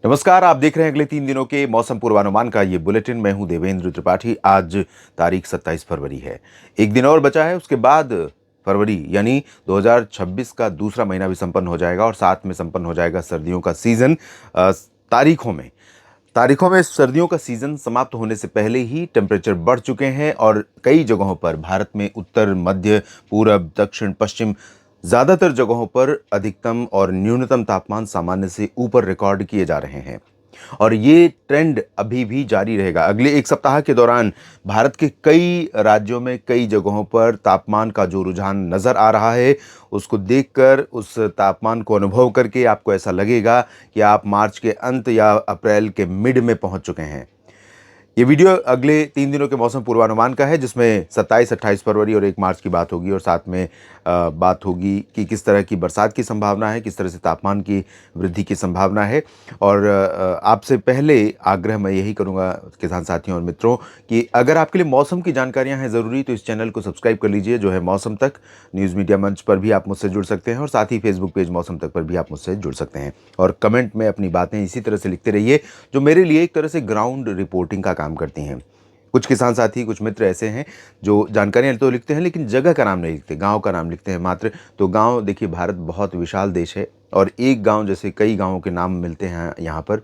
नमस्कार, आप देख रहे हैं अगले 3 दिनों के मौसम पूर्वानुमान का ये बुलेटिन। मैं हूं देवेंद्र त्रिपाठी। आज तारीख 27 फरवरी है। एक दिन और बचा है, उसके बाद फरवरी यानी 2026 का दूसरा महीना भी संपन्न हो जाएगा और साथ में संपन्न हो जाएगा सर्दियों का सीजन। अ, तारीखों में तारीखों में सर्दियों का सीजन समाप्त होने से पहले ही टेम्परेचर बढ़ चुके हैं और कई जगहों पर भारत में उत्तर, मध्य, पूरब, दक्षिण, पश्चिम ज़्यादातर जगहों पर अधिकतम और न्यूनतम तापमान सामान्य से ऊपर रिकॉर्ड किए जा रहे हैं और ये ट्रेंड अभी भी जारी रहेगा। अगले एक सप्ताह के दौरान भारत के कई राज्यों में कई जगहों पर तापमान का जो रुझान नज़र आ रहा है, उसको देखकर, उस तापमान को अनुभव करके आपको ऐसा लगेगा कि आप मार्च के अंत या अप्रैल के मिड में पहुंच चुके हैं। ये वीडियो अगले 3 दिनों के मौसम पूर्वानुमान का है, जिसमें 27-28 फरवरी और 1 मार्च की बात होगी और साथ में बात होगी कि किस तरह की बरसात की संभावना है, किस तरह से तापमान की वृद्धि की संभावना है। और आपसे पहले आग्रह मैं यही करूंगा किसान साथियों और मित्रों कि अगर आपके लिए मौसम की जानकारियां हैं ज़रूरी, तो इस चैनल को सब्सक्राइब कर लीजिए, जो है मौसम तक। न्यूज़ मीडिया मंच पर भी आप मुझसे जुड़ सकते हैं और साथ ही फेसबुक पेज मौसम तक पर भी आप मुझसे जुड़ सकते हैं। और कमेंट में अपनी बातें इसी तरह से लिखते रहिए, जो मेरे लिए एक तरह से ग्राउंड रिपोर्टिंग का काम करती हैं। कुछ किसान साथी, कुछ मित्र ऐसे हैं जो जानकारियाँ तो लिखते हैं लेकिन जगह का नाम नहीं लिखते, गाँव का नाम लिखते हैं मात्र। तो गाँव, देखिए, भारत बहुत विशाल देश है और एक गाँव जैसे कई गाँवों के नाम मिलते हैं यहाँ पर।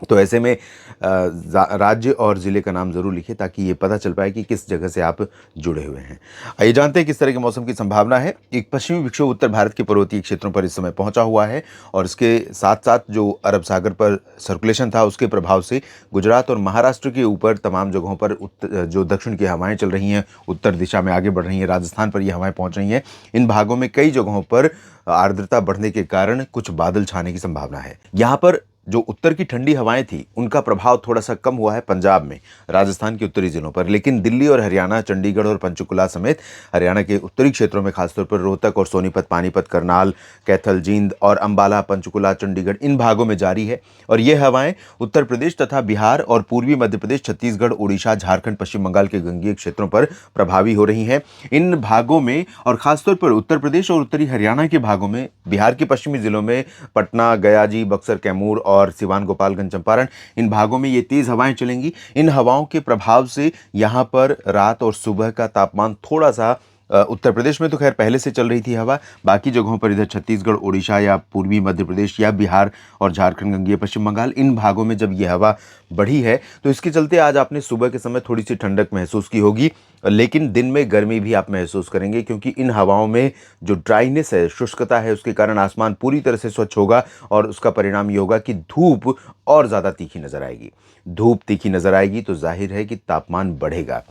तो ऐसे में राज्य और ज़िले का नाम ज़रूर लिखिए ताकि ये पता चल पाए कि किस जगह से आप जुड़े हुए हैं। आइए जानते हैं किस तरह के मौसम की संभावना है। एक पश्चिमी विक्षोभ उत्तर भारत के पर्वतीय क्षेत्रों पर इस समय पहुंचा हुआ है और इसके साथ साथ जो अरब सागर पर सर्कुलेशन था, उसके प्रभाव से गुजरात और महाराष्ट्र के ऊपर तमाम जगहों पर जो दक्षिण की हवाएं चल रही हैं, उत्तर दिशा में आगे बढ़ रही हैं, राजस्थान पर ये हवाएं पहुँच रही हैं। इन भागों में कई जगहों पर आर्द्रता बढ़ने के कारण कुछ बादल छाने की संभावना है। यहाँ पर जो उत्तर की ठंडी हवाएं थी, उनका प्रभाव थोड़ा सा कम हुआ है पंजाब में, राजस्थान के उत्तरी जिलों पर, लेकिन दिल्ली और हरियाणा, चंडीगढ़ और पंचकुला समेत हरियाणा के उत्तरी क्षेत्रों में, खासतौर पर रोहतक और सोनीपत, पानीपत, करनाल, कैथल, जींद और अंबाला, पंचकुला, चंडीगढ़, इन भागों में जारी है। और ये हवाएं उत्तर प्रदेश तथा बिहार और पूर्वी मध्य प्रदेश, छत्तीसगढ़, उड़ीसा, झारखंड, पश्चिम बंगाल के गंगीय क्षेत्रों पर प्रभावी हो रही हैं। इन भागों में और खासतौर पर उत्तर प्रदेश और उत्तरी हरियाणा के भागों में, बिहार के पश्चिमी जिलों में, पटना, गयाजी, बक्सर, कैमूर और सिवान, गोपालगंज, चंपारण, इन भागों में ये तेज हवाएं चलेंगी। इन हवाओं के प्रभाव से यहाँ पर रात और सुबह का तापमान थोड़ा सा, उत्तर प्रदेश में तो खैर पहले से चल रही थी हवा, बाकी जगहों पर इधर छत्तीसगढ़, उड़ीसा या पूर्वी मध्य प्रदेश या बिहार और झारखंड, गंगीय पश्चिम बंगाल, इन भागों में जब ये हवा बढ़ी है तो इसके चलते आज आपने सुबह के समय थोड़ी सी ठंडक महसूस की होगी, लेकिन दिन में गर्मी भी आप महसूस करेंगे, क्योंकि इन हवाओं में जो ड्राइनेस है, शुष्कता है, उसके कारण आसमान पूरी तरह से स्वच्छ होगा और उसका परिणाम ये होगा कि धूप और ज़्यादा तीखी नजर आएगी। धूप तीखी नजर आएगी तो जाहिर है कि तापमान बढ़ेगा,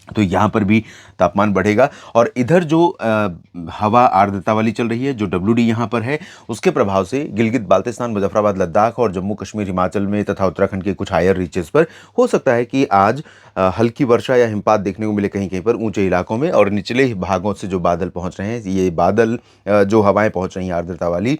तो यहाँ पर भी तापमान बढ़ेगा। और इधर जो हवा आर्द्रता वाली चल रही है, जो WD यहाँ पर है, उसके प्रभाव से गिलगित बाल्टिस्तान, मुजफ्फराबाद, लद्दाख और जम्मू कश्मीर, हिमाचल में तथा उत्तराखंड के कुछ हायर रीचेस पर हो सकता है कि आज हल्की वर्षा या हिमपात देखने को मिले कहीं कहीं पर ऊंचे इलाकों में। और निचले भागों से जो बादल पहुँच रहे हैं, ये बादल, जो हवाएं पहुँच रही हैं आर्द्रता वाली,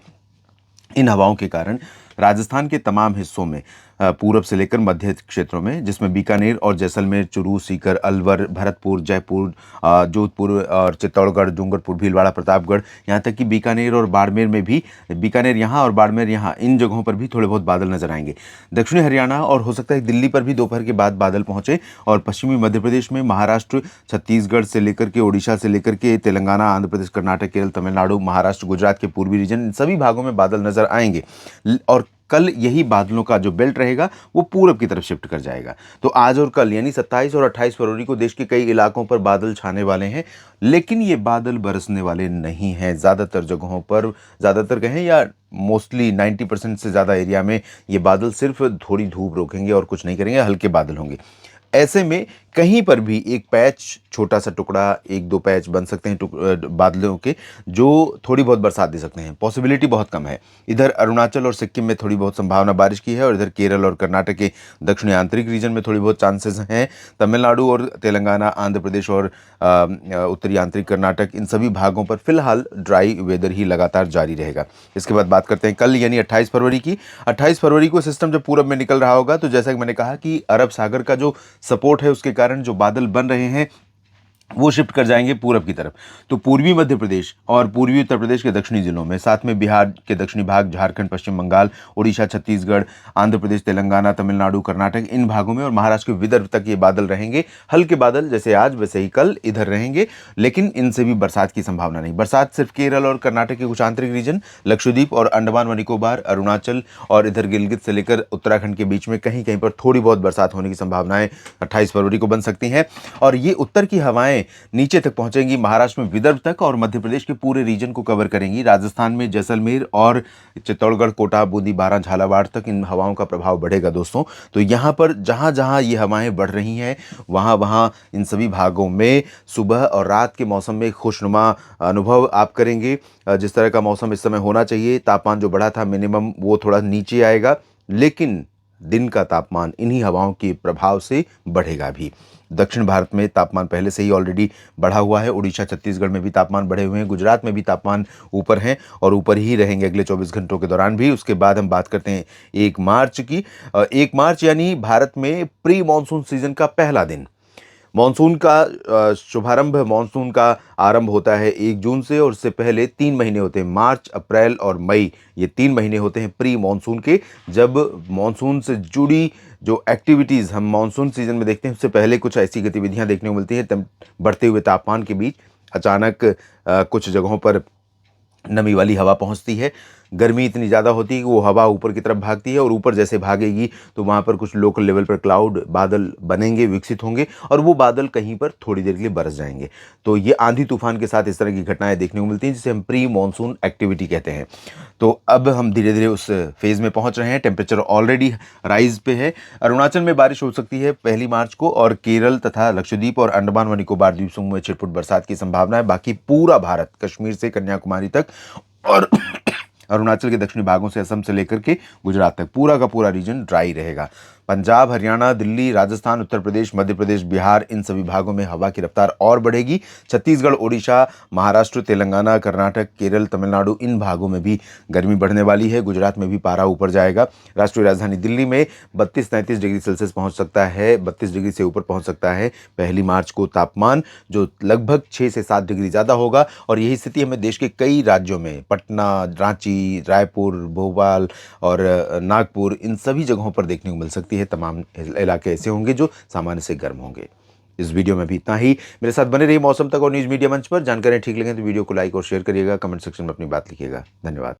इन हवाओं के कारण राजस्थान के तमाम हिस्सों में, पूरब से लेकर मध्य क्षेत्रों में, जिसमें बीकानेर और जैसलमेर, चूरू, सीकर, अलवर, भरतपुर, जयपुर, जोधपुर और चित्तौड़गढ़, डूंगरपुर, भीलवाड़ा, प्रतापगढ़, यहाँ तक कि बीकानेर और बाड़मेर में भी, बीकानेर यहाँ और बाड़मेर यहाँ, इन जगहों पर भी थोड़े बहुत बादल नजर आएंगे। दक्षिणी हरियाणा और हो सकता है दिल्ली पर भी दोपहर के बाद बादल पहुंचे। और पश्चिमी मध्य प्रदेश में महाराष्ट्र, छत्तीसगढ़ से लेकर के उड़ीसा से लेकर के तेलंगाना, आंध्र प्रदेश, कर्नाटक, केरल, तमिलनाडु, महाराष्ट्र, गुजरात के पूर्वी रीजन, इन सभी भागों में बादल नजर आएंगे। और कल यही बादलों का जो बेल्ट रहेगा वो पूरब की तरफ शिफ्ट कर जाएगा। तो आज और कल यानी 27 और 28 फरवरी को देश के कई इलाकों पर बादल छाने वाले हैं, लेकिन ये बादल बरसने वाले नहीं हैं। ज़्यादातर जगहों पर, ज़्यादातर कहें या मोस्टली 90% से ज़्यादा एरिया में ये बादल सिर्फ थोड़ी धूप रोकेंगे और कुछ नहीं करेंगे, हल्के बादल होंगे। ऐसे में कहीं पर भी एक पैच, छोटा सा टुकड़ा, एक दो पैच बन सकते हैं बादलों के, जो थोड़ी बहुत बरसात दे सकते हैं। पॉसिबिलिटी बहुत कम है। इधर अरुणाचल और सिक्किम में थोड़ी बहुत संभावना बारिश की है और इधर केरल और कर्नाटक के दक्षिणी आंतरिक रीजन में थोड़ी बहुत चांसेस हैं। तमिलनाडु और तेलंगाना, आंध्र प्रदेश और उत्तरी आंतरिक कर्नाटक, इन सभी भागों पर फिलहाल ड्राई वेदर ही लगातार जारी रहेगा। इसके बाद बात करते हैं कल यानी 28 फरवरी की। 28 फरवरी को सिस्टम जब पूरब में निकल रहा होगा, तो जैसा कि मैंने कहा कि अरब सागर का जो सपोर्ट है, उसके कारण जो बादल बन रहे हैं, वो शिफ्ट कर जाएंगे पूरब की तरफ। तो पूर्वी मध्य प्रदेश और पूर्वी उत्तर प्रदेश के दक्षिणी जिलों में, साथ में बिहार के दक्षिणी भाग, झारखंड, पश्चिम बंगाल, उड़ीसा, छत्तीसगढ़, आंध्र प्रदेश, तेलंगाना, तमिलनाडु, कर्नाटक, इन भागों में और महाराष्ट्र के विदर्भ तक ये बादल रहेंगे। हल्के बादल जैसे आज वैसे ही कल इधर रहेंगे, लेकिन इनसे भी बरसात की संभावना नहीं। बरसात सिर्फ केरल और कर्नाटक के कुछ आंतरिक रीजन, लक्षद्वीप और अंडमान व निकोबार, अरुणाचल और इधर गिलगित से लेकर उत्तराखंड के बीच में कहीं कहीं पर थोड़ी बहुत बरसात होने की संभावनाएं 28 फरवरी को बन सकती हैं। और ये उत्तर की हवाएं नीचे तक पहुंचेंगी, महाराष्ट्र में विदर्भ तक और मध्य प्रदेश के पूरे रीजन को कवर करेंगी। राजस्थान में जैसलमेर और चित्तौड़गढ़, कोटा, बूंदी, बारां, झालावाड़ तक इन हवाओं का प्रभाव बढ़ेगा दोस्तों। तो यहाँ पर जहाँ जहाँ ये हवाएं बढ़ रही हैं, वहाँ वहाँ इन सभी भागों में सुबह और रात के मौसम में खुशनुमा अनुभव आप करेंगे। जिस तरह का मौसम इस समय होना चाहिए, तापमान जो बढ़ा था मिनिमम वो थोड़ा नीचे आएगा, लेकिन दिन का तापमान इन्हीं हवाओं के प्रभाव से बढ़ेगा भी। दक्षिण भारत में तापमान पहले से ही ऑलरेडी बढ़ा हुआ है। उड़ीसा, छत्तीसगढ़ में भी तापमान बढ़े हुए हैं। गुजरात में भी तापमान ऊपर हैं और ऊपर ही रहेंगे अगले 24 घंटों के दौरान भी। उसके बाद हम बात करते हैं 1 मार्च की। 1 मार्च यानी भारत में प्री मानसून सीजन का पहला दिन। मानसून का शुभारंभ, मानसून का आरंभ होता है 1 जून से और उससे पहले 3 महीने होते हैं, मार्च, अप्रैल और मई। ये 3 महीने होते हैं प्री मानसून के, जब मानसून से जुड़ी जो एक्टिविटीज़ हम मानसून सीजन में देखते हैं, उससे पहले कुछ ऐसी गतिविधियां देखने को मिलती हैं। बढ़ते हुए तापमान के बीच अचानक कुछ जगहों पर नमी वाली हवा पहुंचती है। गर्मी इतनी ज़्यादा होती है कि वो हवा ऊपर की तरफ भागती है और ऊपर जैसे भागेगी तो वहाँ पर कुछ लोकल लेवल पर क्लाउड, बादल बनेंगे, विकसित होंगे और वो बादल कहीं पर थोड़ी देर के लिए बरस जाएंगे। तो ये आंधी तूफान के साथ इस तरह की घटनाएं देखने को मिलती हैं, जिसे हम प्री मानसून एक्टिविटी कहते हैं। तो अब हम धीरे धीरे उस फेज़ में पहुँच रहे हैं। टेम्परेचर ऑलरेडी राइज पे है। अरुणाचल में बारिश हो सकती है 1 मार्च को और केरल तथा लक्षद्वीप और अंडमान व निकोबार द्वीप समूह में छिटपुट बरसात की संभावना है। बाकी पूरा भारत, कश्मीर से कन्याकुमारी तक और अरुणाचल के दक्षिणी भागों से असम से लेकर के गुजरात तक पूरा का पूरा रीजन ड्राई रहेगा। पंजाब, हरियाणा, दिल्ली, राजस्थान, उत्तर प्रदेश, मध्य प्रदेश, बिहार, इन सभी भागों में हवा की रफ्तार और बढ़ेगी। छत्तीसगढ़, ओडिशा, महाराष्ट्र, तेलंगाना, कर्नाटक, केरल, तमिलनाडु, इन भागों में भी गर्मी बढ़ने वाली है। गुजरात में भी पारा ऊपर जाएगा। राष्ट्रीय राजधानी दिल्ली में 32-33 डिग्री सेल्सियस पहुंच सकता है, 32 डिग्री से ऊपर पहुंच सकता है 1 मार्च को तापमान, जो लगभग 6 से 7 डिग्री ज़्यादा होगा। और यही स्थिति हमें देश के कई राज्यों में, पटना, रांची, रायपुर, भोपाल और नागपुर, इन सभी जगहों पर देखने को मिल सकती है। तमाम इलाके ऐसे होंगे जो सामान्य से गर्म होंगे। इस वीडियो में भी इतना ही। मेरे साथ बने रहिए मौसम तक और न्यूज़ मीडिया मंच पर। जानकारियाँ ठीक लगे तो वीडियो को लाइक और शेयर करिएगा, कमेंट सेक्शन में अपनी बात लिखिएगा। धन्यवाद।